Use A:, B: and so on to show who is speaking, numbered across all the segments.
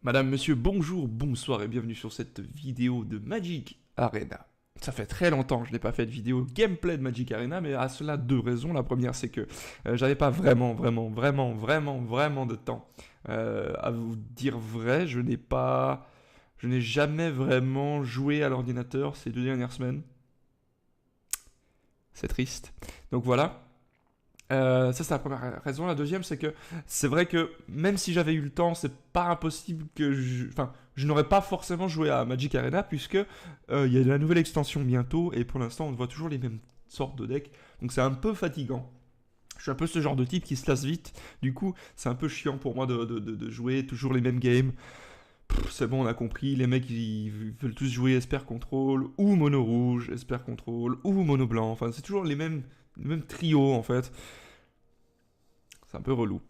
A: Madame, monsieur, bonjour, bonsoir et bienvenue sur cette vidéo de Magic Arena. Ça fait très longtemps que je n'ai pas fait de vidéo gameplay de Magic Arena, mais à cela deux raisons. La première, c'est que j'avais pas vraiment de temps. À vous dire vrai, je n'ai jamais vraiment joué à l'ordinateur ces 2 dernières semaines. C'est triste. Donc voilà. Ça, c'est la première raison. La deuxième, c'est que c'est vrai que même si j'avais eu le temps, c'est pas impossible que je n'aurais pas forcément joué à Magic Arena puisque il y a la nouvelle extension bientôt et pour l'instant, on voit toujours les mêmes sortes de decks. Donc c'est un peu fatigant. Je suis un peu ce genre de type qui se lasse vite. Du coup, c'est un peu chiant pour moi de jouer toujours les mêmes games. C'est bon, on a compris. Les mecs, ils veulent tous jouer Esper Control ou Mono Rouge, Esper Control ou Mono Blanc. Enfin, c'est toujours les mêmes trios en fait. C'est un peu relou.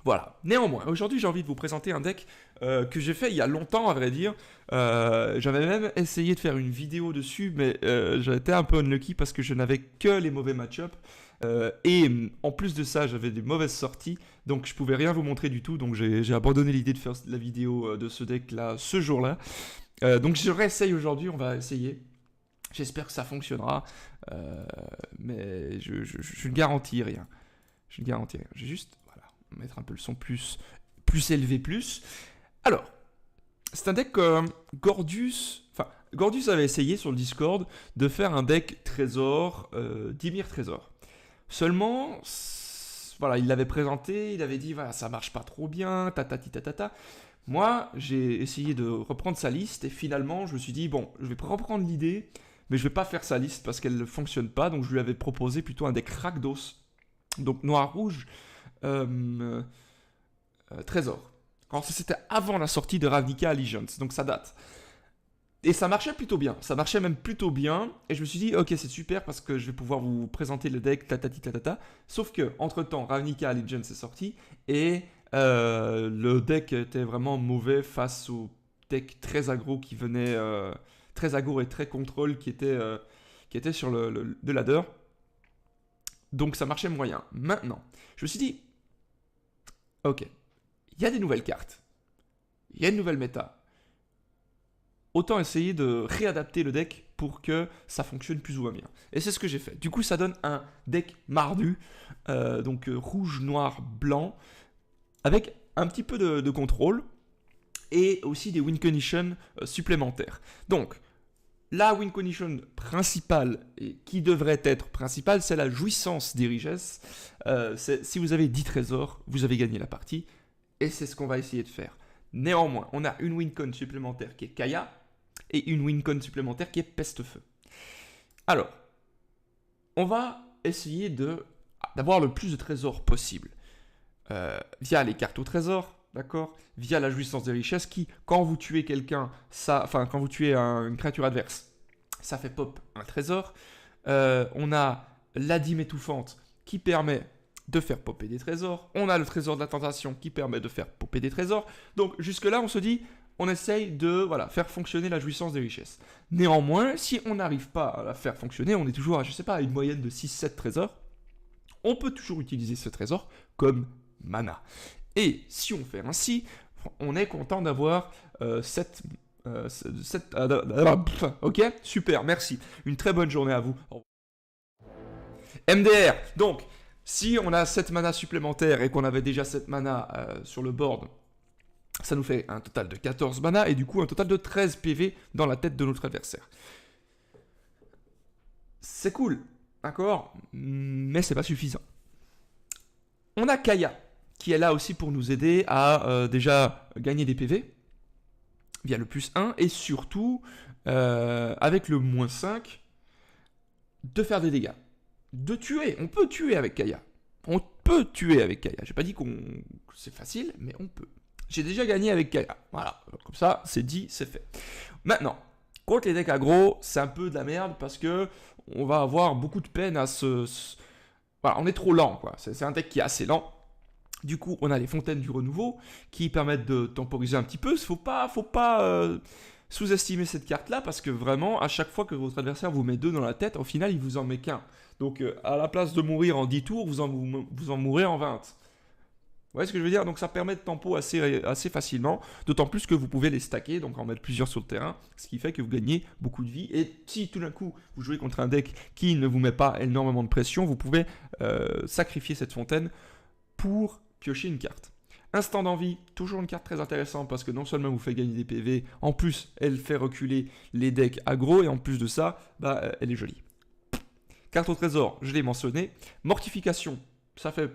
A: Voilà. Néanmoins, aujourd'hui, j'ai envie de vous présenter un deck que j'ai fait il y a longtemps, à vrai dire. J'avais même essayé de faire une vidéo dessus, mais j'ai été un peu unlucky parce que je n'avais que les mauvais match-ups. Et en plus de ça, j'avais des mauvaises sorties, donc je pouvais rien vous montrer du tout. Donc j'ai abandonné l'idée de faire la vidéo de ce deck-là ce jour-là. Donc je réessaye aujourd'hui, on va essayer. J'espère que ça fonctionnera, mais je ne garantis rien. Je ne garantis rien. Je vais juste mettre un peu le son plus élevé plus. Alors, c'est un deck Gordius. Enfin, Gordius avait essayé sur le Discord de faire un deck trésor, Dimir Trésor. Seulement, voilà, il l'avait présenté, il avait dit voilà, ça marche pas trop bien, tatati tatata. Moi, j'ai essayé de reprendre sa liste et finalement, je me suis dit bon, je vais reprendre l'idée, mais je vais pas faire sa liste parce qu'elle ne fonctionne pas. Donc, je lui avais proposé plutôt un deck Rakdos, donc noir-rouge, Trésor. Alors ça c'était avant la sortie de Ravnica Allegiance, donc ça date. Et ça marchait plutôt bien, ça marchait même plutôt bien, et je me suis dit ok c'est super parce que je vais pouvoir vous présenter le deck tatati tatata, sauf que entre temps Ravnica Allegiance est sorti, et le deck était vraiment mauvais face au deck très aggro qui venait, très aggro et très contrôle qui était sur le ladder. Donc ça marchait moyen. Maintenant, je me suis dit, ok, il y a des nouvelles cartes, il y a une nouvelle méta. Autant essayer de réadapter le deck pour que ça fonctionne plus ou moins bien. Et c'est ce que j'ai fait. Du coup, ça donne un deck mardu, donc rouge, noir, blanc, avec un petit peu de contrôle et aussi des win conditions supplémentaires. Donc, la win condition principale, et qui devrait être principale, c'est la jouissance des richesses. Si vous avez 10 trésors, vous avez gagné la partie. Et c'est ce qu'on va essayer de faire. Néanmoins, on a une win con supplémentaire qui est Kaya, et une win con supplémentaire qui est Peste-Feu. Alors, on va essayer d'avoir le plus de trésors possible. Via les cartes au trésor, d'accord, via la jouissance des richesses qui, quand vous tuez quelqu'un, quand vous tuez une créature adverse, ça fait pop un trésor. On a la dîme étouffante qui permet de faire popper des trésors. On a le trésor de la tentation qui permet de faire popper des trésors. Donc jusque là on se dit, on essaye de faire fonctionner la jouissance des richesses. Néanmoins, si on n'arrive pas à la faire fonctionner, on est toujours à, je sais pas, à une moyenne de 6-7 trésors, on peut toujours utiliser ce trésor comme mana. Et si on fait ainsi, on est content d'avoir 7... ok, super, merci. Une très bonne journée à vous. MDR, donc, si on a 7 mana supplémentaires et qu'on avait déjà 7 mana sur le board, ça nous fait un total de 14 mana et du coup un total de 13 PV dans la tête de notre adversaire. C'est cool, d'accord, mais c'est pas suffisant. On a Kaya, qui est là aussi pour nous aider à déjà gagner des PV, via le plus 1, et surtout, avec le moins 5, de faire des dégâts. De tuer, on peut tuer avec Kaya. On peut tuer avec Kaya. J'ai pas dit que c'est facile, mais on peut. J'ai déjà gagné avec Kaya. Voilà, comme ça, c'est dit, c'est fait. Maintenant, contre les decks aggro, c'est un peu de la merde parce que on va avoir beaucoup de peine à voilà, on est trop lent, quoi. C'est un deck qui est assez lent. Du coup, on a les fontaines du renouveau qui permettent de temporiser un petit peu. Faut pas sous-estimer cette carte-là parce que vraiment, à chaque fois que votre adversaire vous met 2 dans la tête, au final, il vous en met qu'un. Donc, à la place de mourir en 10 tours, vous en mourrez en 20. Vous voyez ce que je veux dire? Donc ça permet de tempo assez facilement, d'autant plus que vous pouvez les stacker, donc en mettre plusieurs sur le terrain, ce qui fait que vous gagnez beaucoup de vie. Et si tout d'un coup vous jouez contre un deck qui ne vous met pas énormément de pression, vous pouvez sacrifier cette fontaine pour piocher une carte. Instant d'envie, toujours une carte très intéressante parce que non seulement vous fait gagner des PV, en plus elle fait reculer les decks aggro et en plus de ça, elle est jolie. Carte au trésor, je l'ai mentionné. Mortification, ça fait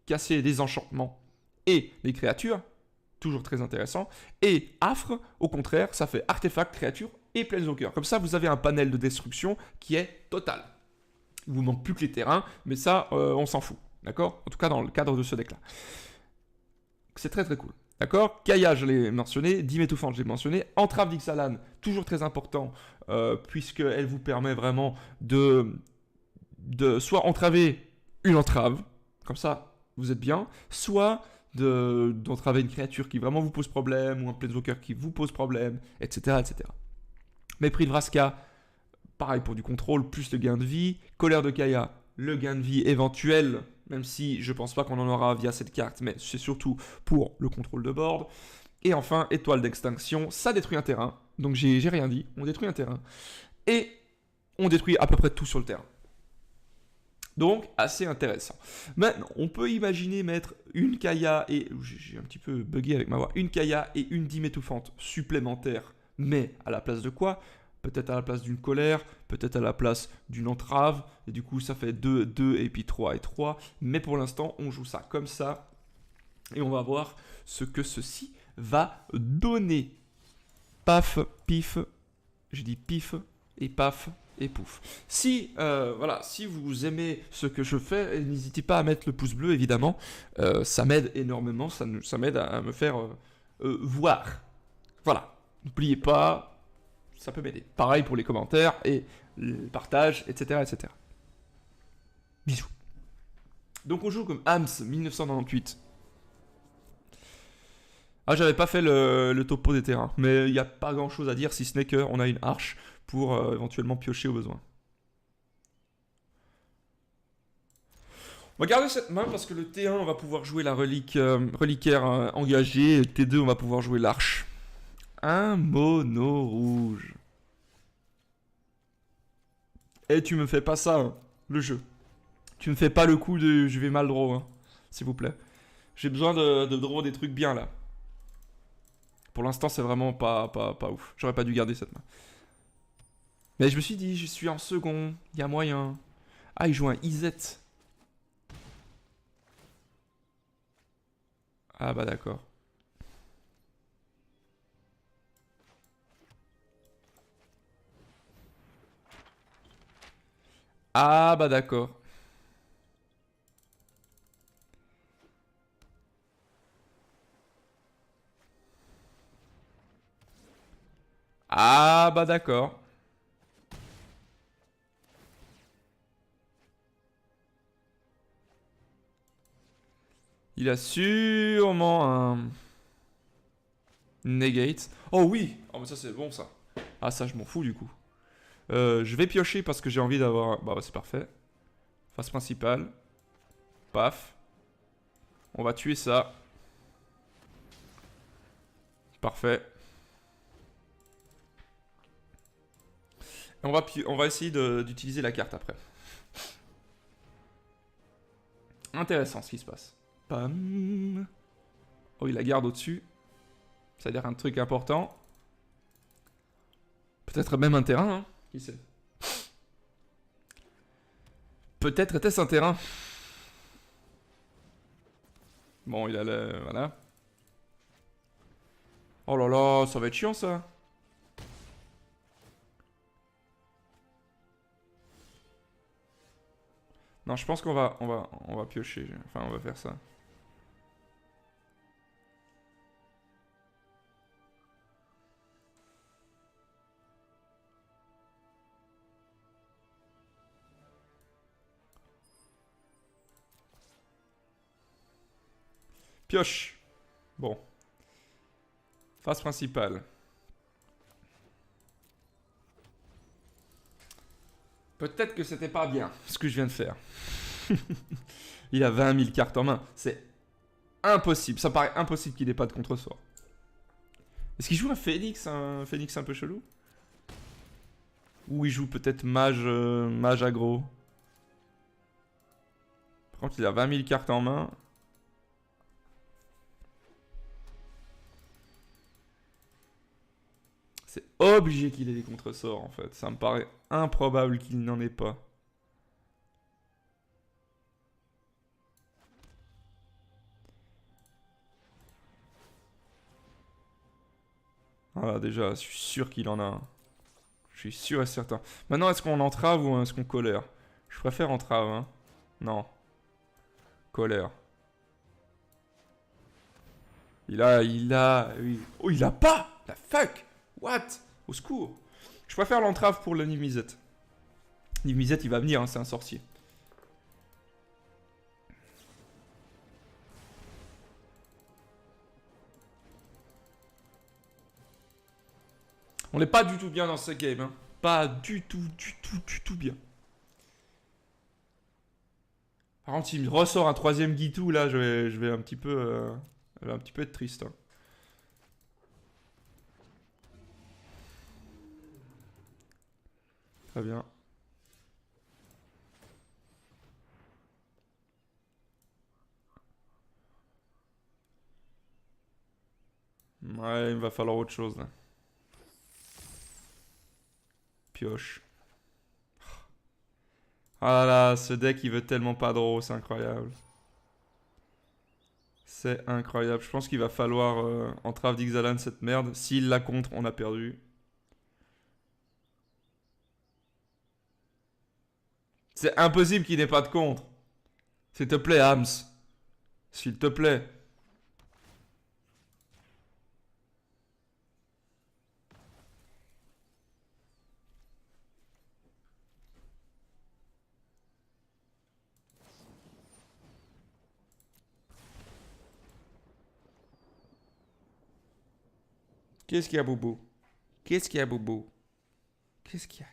A: casser des enchantements et les créatures, toujours très intéressant. Et affre, au contraire, ça fait artefact, créature et planeswalker. Comme ça, vous avez un panel de destruction qui est total. Il vous manque plus que les terrains, mais ça, on s'en fout. D'accord? En tout cas, dans le cadre de ce deck-là. C'est très très cool. D'accord? Kaya, je l'ai mentionné. Dîme étouffante, je l'ai mentionné. Entrave d'Ixalan, toujours très important, puisqu'elle vous permet vraiment de soit entraver une entrave, comme ça, vous êtes bien, soit d'entraver une créature qui vraiment vous pose problème, ou un planeswalker qui vous pose problème, etc. etc. Mépris de Vraska, pareil pour du contrôle, plus le gain de vie. Colère de Kaya, le gain de vie éventuel, même si je pense pas qu'on en aura via cette carte, mais c'est surtout pour le contrôle de board. Et enfin, étoile d'extinction, ça détruit un terrain, donc j'ai rien dit, on détruit un terrain. Et on détruit à peu près tout sur le terrain. Donc, assez intéressant. Maintenant, on peut imaginer mettre une Kaya et... J'ai un petit peu bugué avec ma voix. Une Kaya et une dîme étouffante supplémentaires. Mais à la place de quoi? Peut-être à la place d'une colère, peut-être à la place d'une entrave. Et du coup, ça fait 2, 2 et puis 3 et 3. Mais pour l'instant, on joue ça comme ça. Et on va voir ce que ceci va donner. Paf, pif. J'ai dit pif et paf. Et pouf. Si, si vous aimez ce que je fais, n'hésitez pas à mettre le pouce bleu, évidemment. Ça m'aide énormément, ça m'aide à me faire voir. Voilà. N'oubliez pas, ça peut m'aider. Pareil pour les commentaires et le partage, etc. etc. Bisous. Donc on joue comme Hams 1998. Ah, j'avais pas fait le topo des terrains, mais il n'y a pas grand chose à dire si ce n'est qu'on a une arche pour éventuellement piocher au besoin. On va garder cette main parce que le T1 on va pouvoir jouer la reliquaire engagée, et le T2 on va pouvoir jouer l'arche. Un mono rouge. Et tu me fais pas ça, hein, le jeu. Tu me fais pas le coup de je vais mal draw, hein, s'il vous plaît. J'ai besoin de draw des trucs bien là. Pour l'instant c'est vraiment pas ouf. J'aurais pas dû garder cette main. Mais je me suis dit, je suis en second, il y a moyen. Ah, il joue un IZ. Ah bah d'accord. Ah bah d'accord. Ah bah d'accord. Il a sûrement un... Negate. Oh oui. Oh mais ça c'est bon ça. Ah ça je m'en fous du coup. Je vais piocher parce que j'ai envie d'avoir... Bah c'est parfait. Face principale. Paf. On va tuer ça. Parfait. On va essayer d'utiliser la carte après. Intéressant ce qui se passe. Pam. Oh, il la garde au-dessus. Ça a l'air un truc important. Peut-être même un terrain, hein. Qui sait? Peut-être était-ce un terrain. Bon, il a le... Voilà. Oh là là, ça va être chiant ça. Non, je pense qu'on va piocher. Enfin, on va faire ça. Pioche. Bon. Face principale. Peut-être que c'était pas bien ce que je viens de faire. Il a 20 000 cartes en main. C'est impossible. Ça me paraît impossible qu'il ait pas de contre-sort. Est-ce qu'il joue un phénix un peu chelou? Ou il joue peut-être mage aggro. Par contre, il a 20 000 cartes en main. C'est obligé qu'il ait des contre-sorts en fait. Ça me paraît improbable qu'il n'en ait pas. Voilà, déjà, je suis sûr qu'il en a un. Je suis sûr et certain. Maintenant, est-ce qu'on entrave ou est-ce qu'on colère? Je préfère entrave, hein. Non. Colère. Oui. Oh, il a pas! La fuck! What? Au secours! Je préfère l'entrave pour le Niv-Mizzet. Niv-Mizzet, il va venir, hein, c'est un sorcier. On n'est pas du tout bien dans ce game, hein. Pas du tout bien. Par contre, s'il me ressort un troisième Guitou, là, je vais un petit peu être triste, hein. Très bien. Ouais, il va falloir autre chose, là. Pioche. Ah là là, ce deck, il veut tellement pas draw, c'est incroyable. C'est incroyable. Je pense qu'il va falloir entrave d'Ixalan cette merde. S'il la contre, on a perdu. C'est impossible qu'il n'ait pas de contre. S'il te plaît, Hams. S'il te plaît. Qu'est-ce qu'il y a, Boubou? Qu'est-ce qu'il y a, Boubou? Qu'est-ce qu'il y a?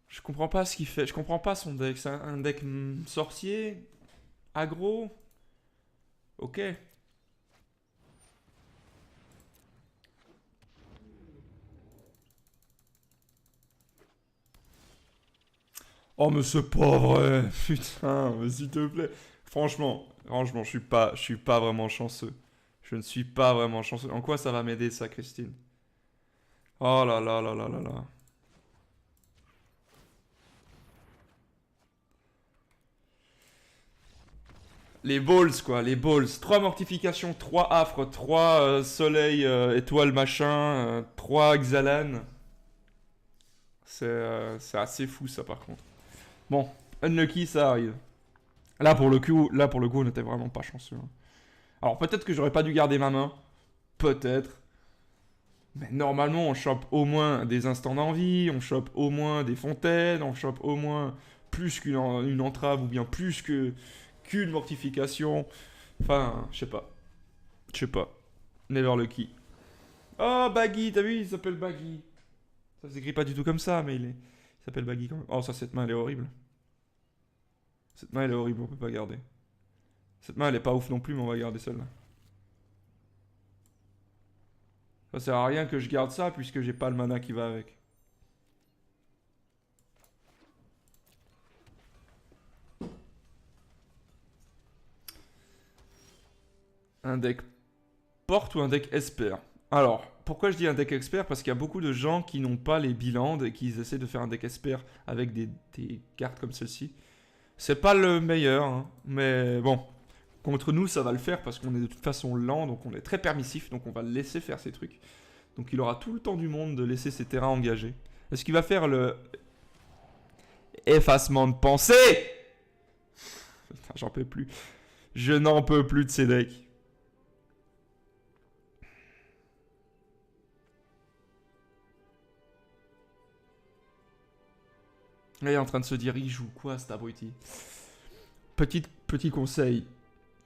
A: Je comprends pas ce qu'il fait. Je comprends pas son deck. C'est un deck sorcier? Aggro? Ok. Oh, mais c'est pas vrai. Putain, mais s'il te plaît. Franchement, je suis pas vraiment chanceux. Je ne suis pas vraiment chanceux. En quoi ça va m'aider, ça, Christine? Oh là là là là là là. Les balls, quoi, les balls. 3 mortifications, 3 affres, 3 soleil, étoile, machin, 3 Xalan. C'est assez fou, ça, par contre. Bon, unlucky, ça arrive. Là, pour le coup, on était vraiment pas chanceux, hein. Alors, peut-être que j'aurais pas dû garder ma main. Peut-être. Mais normalement, on chope au moins des instants d'envie, on chope au moins des fontaines, on chope au moins plus qu'une entrave ou bien plus qu'une mortification. Enfin, je sais pas. Je sais pas. Never lucky. Oh, Baggy, t'as vu, il s'appelle Baggy. Ça s'écrit pas du tout comme ça, mais il s'appelle Baggy quand même. Oh, ça, cette main, elle est horrible. Cette main, elle est horrible, on peut pas garder. Cette main, elle est pas ouf non plus, mais on va garder celle-là. Ça sert à rien que je garde ça, puisque j'ai pas le mana qui va avec. Un deck porte ou un deck esper? Alors, pourquoi je dis un deck expert? Parce qu'il y a beaucoup de gens qui n'ont pas les bilans et qui essaient de faire un deck expert avec des cartes comme celle-ci. C'est pas le meilleur, hein, mais bon. Contre nous, ça va le faire parce qu'on est de toute façon lent, donc on est très permissif, donc on va le laisser faire ses trucs. Donc il aura tout le temps du monde de laisser ses terrains engagés. Est-ce qu'il va faire le effacement de pensée? Putain, j'en peux plus. Je n'en peux plus de ces decks. Là, il est en train de se dire, il joue quoi cet abruti? Petit conseil,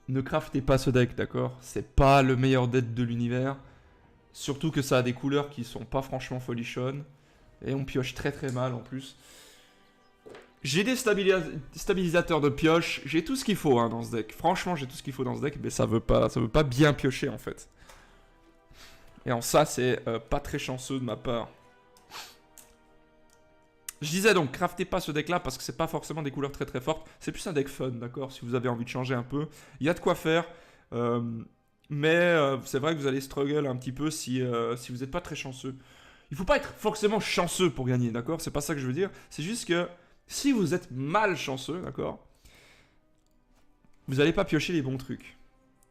A: ne craftez pas ce deck, d'accord? C'est pas le meilleur deck de l'univers. Surtout que ça a des couleurs qui sont pas franchement folichonnes. Et on pioche très très mal en plus. J'ai des stabilisateurs de pioche, j'ai tout ce qu'il faut hein, dans ce deck. Franchement, j'ai tout ce qu'il faut dans ce deck, mais ça veut pas bien piocher en fait. Et en ça, c'est pas très chanceux de ma part. Je disais donc, craftez pas ce deck là parce que c'est pas forcément des couleurs très très fortes. C'est plus un deck fun, d'accord? Si vous avez envie de changer un peu, il y a de quoi faire. Mais c'est vrai que vous allez struggle un petit peu si vous n'êtes pas très chanceux. Il faut pas être forcément chanceux pour gagner, d'accord? C'est pas ça que je veux dire. C'est juste que si vous êtes mal chanceux, d'accord? Vous n'allez pas piocher les bons trucs.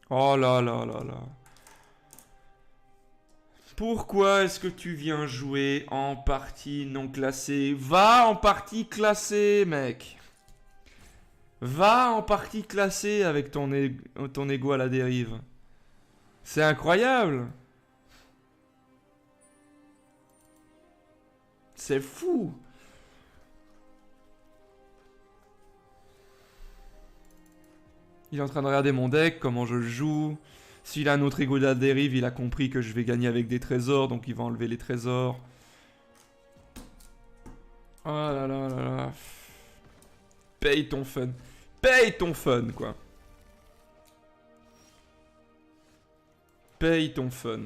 A: Oh là là là là. Pourquoi est-ce que tu viens jouer en partie non classée? Va en partie classée, mec. Va en partie classée avec ton ego à la dérive. C'est incroyable. C'est fou. Il est en train de regarder mon deck, comment je joue. S'il a un autre ego à la dérive, il a compris que je vais gagner avec des trésors, donc il va enlever les trésors. Oh là là là là. Paye ton fun. Paye ton fun, quoi. Paye ton fun.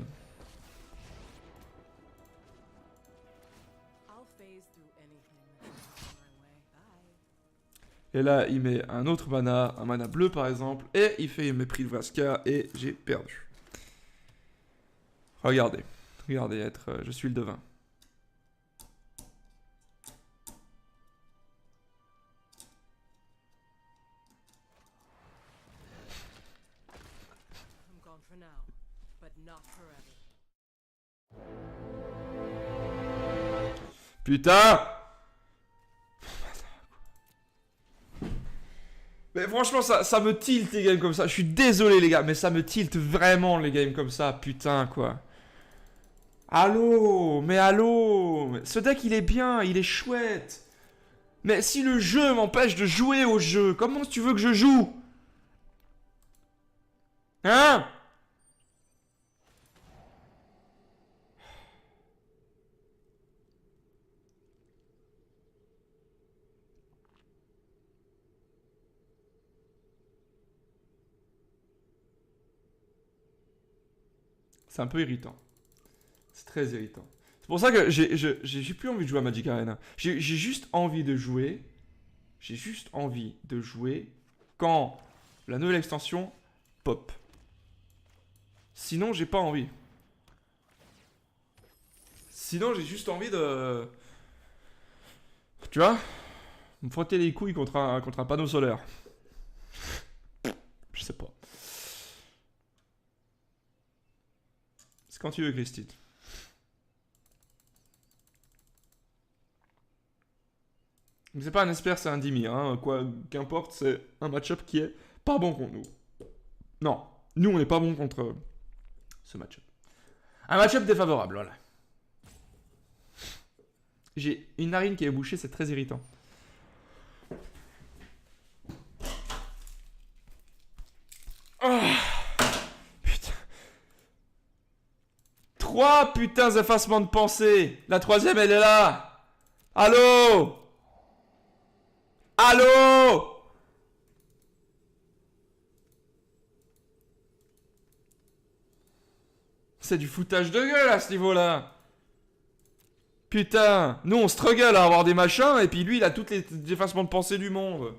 A: Et là, il met un autre mana, un mana bleu par exemple, et il fait mépris de Vraska, et j'ai perdu. Regardez. Regardez, je suis le devin. Putain! Mais franchement, ça me tilt les games comme ça. Je suis désolé les gars, mais ça me tilt vraiment les games comme ça. Putain, quoi. Allô? Mais allô? Ce deck, il est bien, il est chouette. Mais si le jeu m'empêche de jouer au jeu, comment tu veux que je joue? Hein? C'est un peu irritant. C'est très irritant. C'est pour ça que j'ai plus envie de jouer à Magic Arena. J'ai juste envie de jouer. J'ai juste envie de jouer quand la nouvelle extension pop. Sinon, j'ai pas envie. Sinon, j'ai juste envie de... Tu vois? Me frotter les couilles contre un panneau solaire. Je sais pas. C'est quand tu veux, Christine. Mais c'est pas un Esper, c'est un Dimir. Hein. Quoi qu'importe, c'est un match-up qui est pas bon contre nous. Non, nous on est pas bon contre ce match-up. Un match-up défavorable, voilà. J'ai une narine qui est bouchée, c'est très irritant. Oh, putain. 3 putains d'effacements de pensée. La troisième, elle est là. Allô? Allô? C'est du foutage de gueule à ce niveau-là. Putain, nous on struggle à avoir des machins et puis lui il a tous les effacements de pensée du monde.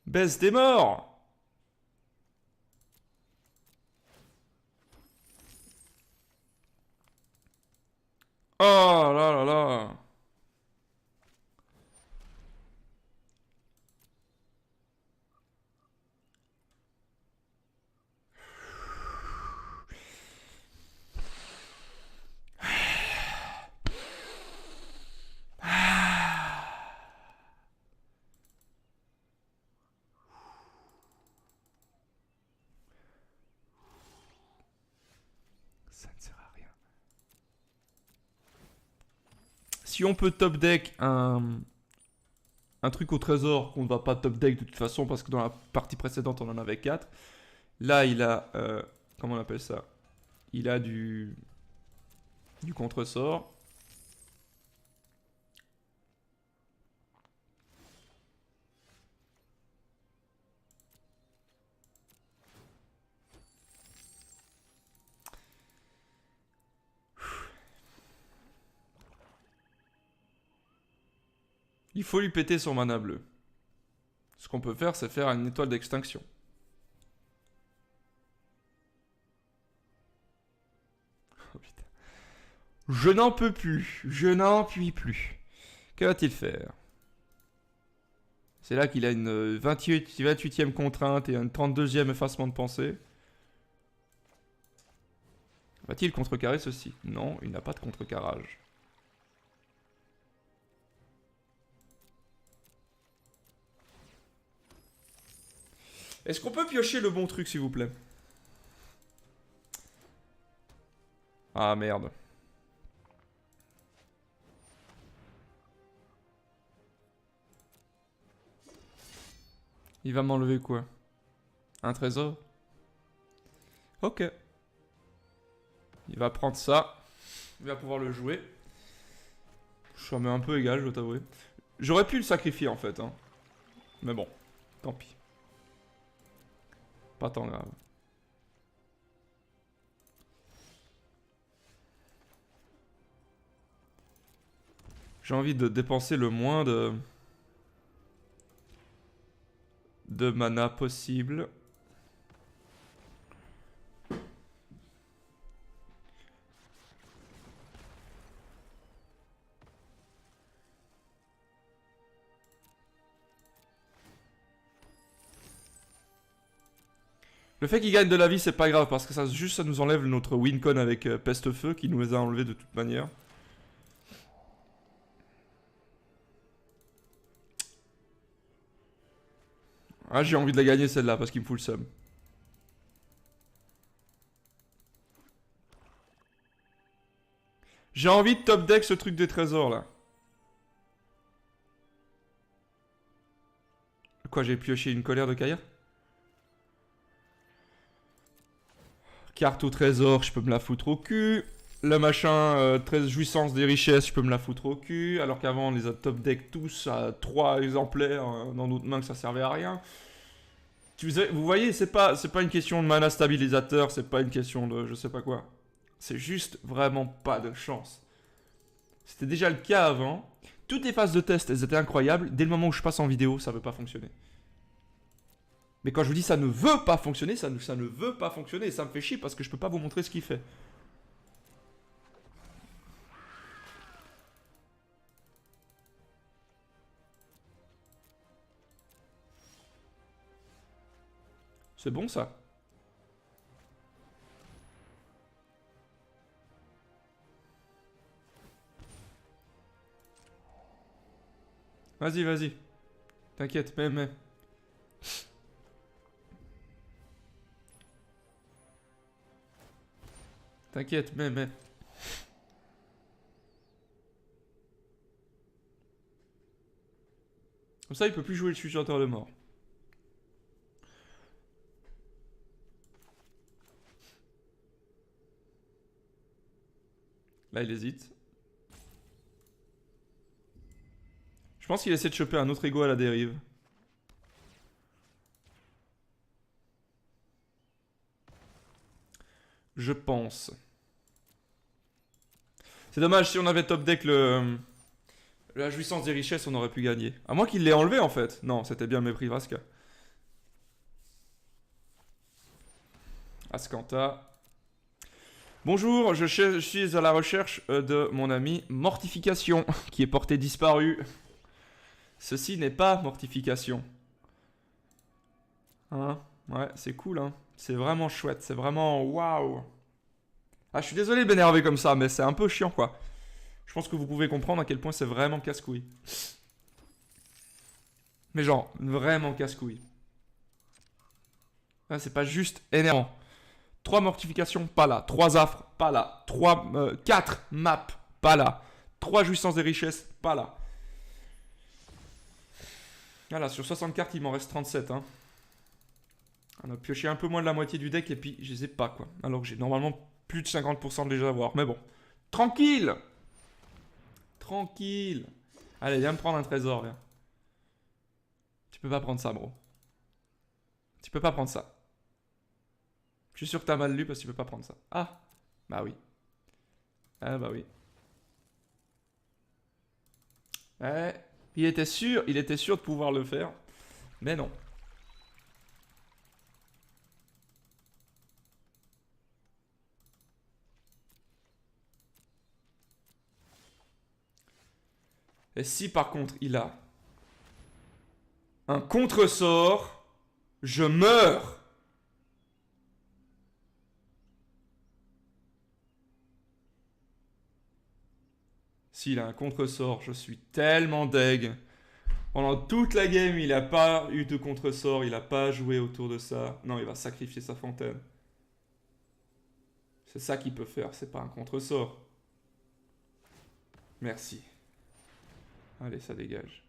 A: Baisse, t'es mort. Oh là là là. Ça ne sert à rien. Si on peut top deck un truc au trésor qu'on ne va pas top deck de toute façon parce que dans la partie précédente on en avait 4. Là il a... comment on appelle ça? Il a du contresort. Il faut lui péter son mana bleu. Ce qu'on peut faire, c'est faire une étoile d'extinction. Oh putain. Je n'en peux plus. Je n'en puis plus. Que va-t-il faire? C'est là qu'il a une 28e contrainte et un 32e effacement de pensée. Va-t-il contrecarrer ceci? Non, il n'a pas de contrecarrage. Est-ce qu'on peut piocher le bon truc, s'il vous plaît? Ah, merde. Il va m'enlever quoi? Un trésor? Ok. Il va prendre ça. Il va pouvoir le jouer. Je suis un peu égal, je dois t'avouer. J'aurais pu le sacrifier en fait. Hein. Mais bon, tant pis. Pas tant grave. J'ai envie de dépenser le moins de mana possible. Le fait qu'il gagne de la vie, c'est pas grave, parce que ça nous enlève notre wincon avec Peste-Feu, qui nous les a enlevés de toute manière. Ah, j'ai envie de la gagner celle-là, parce qu'il me fout le seum. J'ai envie de top deck ce truc des trésors, là. Quoi, j'ai pioché une colère de Kair? Carte au trésor, je peux me la foutre au cul. Le machin, 13 jouissance des richesses, je peux me la foutre au cul. Alors qu'avant, on les a top deck tous à 3 exemplaires dans notre main que ça servait à rien. Vous voyez, c'est pas une question de mana stabilisateur, c'est pas une question de je sais pas quoi. C'est juste vraiment pas de chance. C'était déjà le cas avant. Toutes les phases de test, elles étaient incroyables. Dès le moment où je passe en vidéo, ça veut pas fonctionner. Mais quand je vous dis ça ne veut pas fonctionner, ça ne veut pas fonctionner. Et ça me fait chier parce que je peux pas vous montrer ce qu'il fait. C'est bon ça. Vas-y, vas-y. T'inquiète, mais. T'inquiète, mais. Comme ça, il peut plus jouer le successeur de mort. Là, il hésite. Je pense qu'il essaie de choper un autre ego à la dérive. Je pense. C'est dommage, si on avait top deck la jouissance des richesses, on aurait pu gagner. À moins qu'il l'ait enlevé en fait. Non, c'était bien mépris Vraska. Ascanta. Bonjour, je suis à la recherche de mon ami Mortification, qui est porté disparu. Ceci n'est pas Mortification. Hein? Ouais, c'est cool, hein. C'est vraiment chouette, c'est vraiment waouh. Ah, je suis désolé de m'énerver comme ça, mais c'est un peu chiant, quoi. Je pense que vous pouvez comprendre à quel point c'est vraiment casse-couille. Mais genre, vraiment casse-couille. Ah, c'est pas juste énervant. 3 mortifications, pas là. 3 affres, pas là. 4 maps, pas là. 3 jouissances des richesses, pas là. Voilà, sur 60 cartes, il m'en reste 37. Hein. On a pioché un peu moins de la moitié du deck et puis je les ai pas, quoi. Alors que j'ai normalement plus de 50% de les avoir. Mais bon. Tranquille! Tranquille! Allez, viens me prendre un trésor, viens. Tu peux pas prendre ça, bro. Tu peux pas prendre ça. Je suis sûr que t'as mal lu parce que tu peux pas prendre ça. Ah! Bah oui. Ah bah oui. Ouais. Il était sûr de pouvoir le faire. Mais non. Et si par contre il a un contre-sort, je meurs. S'il a un contre-sort, je suis tellement deg. Pendant toute la game, il a pas eu de contre-sort, il a pas joué autour de ça. Non, il va sacrifier sa fontaine. C'est ça qu'il peut faire, c'est pas un contre-sort. Merci. Allez, ça dégage.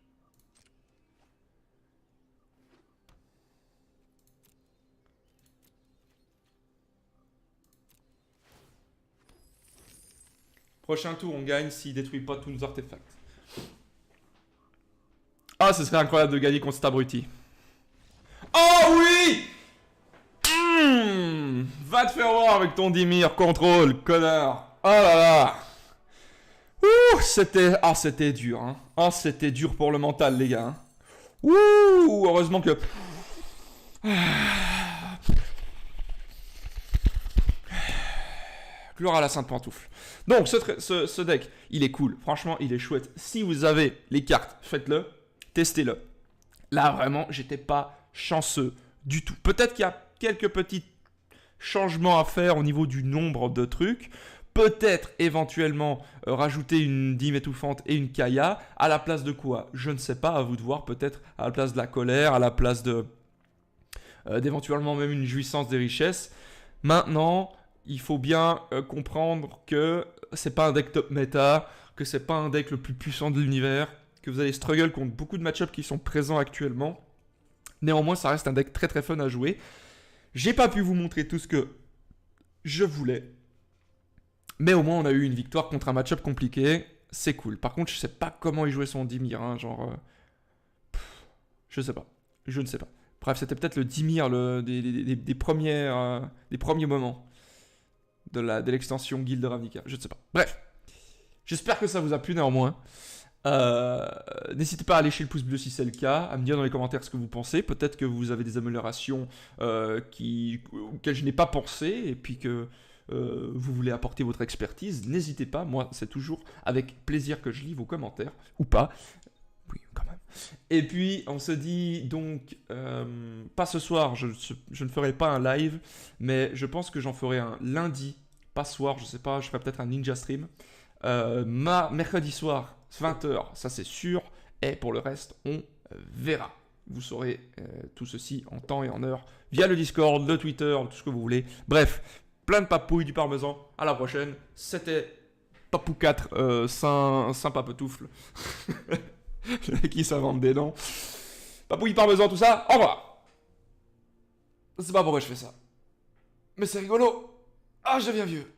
A: Prochain tour, on gagne s'il détruit pas tous nos artefacts. Ah, ce serait incroyable de gagner contre cet abruti. Oh oui! Va te faire voir avec ton Dimir, contrôle, connard. Oh là là. Ouh, c'était dur, hein. Ah, c'était dur pour le mental, les gars. Hein. Ouh, heureusement que... Gloire à la sainte pantoufle. Donc, ce deck, il est cool. Franchement, il est chouette. Si vous avez les cartes, faites-le. Testez-le. Là, vraiment, j'étais pas chanceux du tout. Peut-être qu'il y a quelques petits changements à faire au niveau du nombre de trucs. Peut-être éventuellement rajouter une dîme étouffante et une Kaya. À la place de quoi? Je ne sais pas, à vous de voir. Peut-être à la place de la colère, à la place de d'éventuellement même une jouissance des richesses. Maintenant, il faut bien comprendre que c'est pas un deck top méta, que c'est pas un deck le plus puissant de l'univers, que vous allez struggle contre beaucoup de match-ups qui sont présents actuellement. Néanmoins, ça reste un deck très très fun à jouer. J'ai pas pu vous montrer tout ce que je voulais. Mais au moins, on a eu une victoire contre un match-up compliqué. C'est cool. Par contre, je sais pas comment il jouait son Dimir. Hein, genre. Je sais pas. Je ne sais pas. Bref, c'était peut-être le Dimir des premiers moments de l'extension Guild Ravnica. Je ne sais pas. Bref. J'espère que ça vous a plu néanmoins. N'hésitez pas à lécher le pouce bleu si c'est le cas, à me dire dans les commentaires ce que vous pensez. Peut-être que vous avez des améliorations auxquelles je n'ai pas pensé et puis que vous voulez apporter votre expertise. N'hésitez pas, moi c'est toujours avec plaisir que je lis vos commentaires, ou pas. Oui, quand même. Et puis on se dit donc, pas ce soir, je ne ferai pas un live, mais je pense que j'en ferai un lundi, pas ce soir, je sais pas, je ferai peut-être un ninja stream. Mercredi soir, 20h, ça c'est sûr. Et pour le reste, on verra. Vous saurez tout ceci en temps et en heure via le Discord, le Twitter, tout ce que vous voulez. Bref, plein de papouilles, du parmesan. À la prochaine. C'était Papou 4, Saint Papetoufle. Qui s'invente des noms. Papouille, parmesan, tout ça. Au revoir. Je sais pas pourquoi je fais ça. Mais c'est rigolo. Ah, je deviens vieux.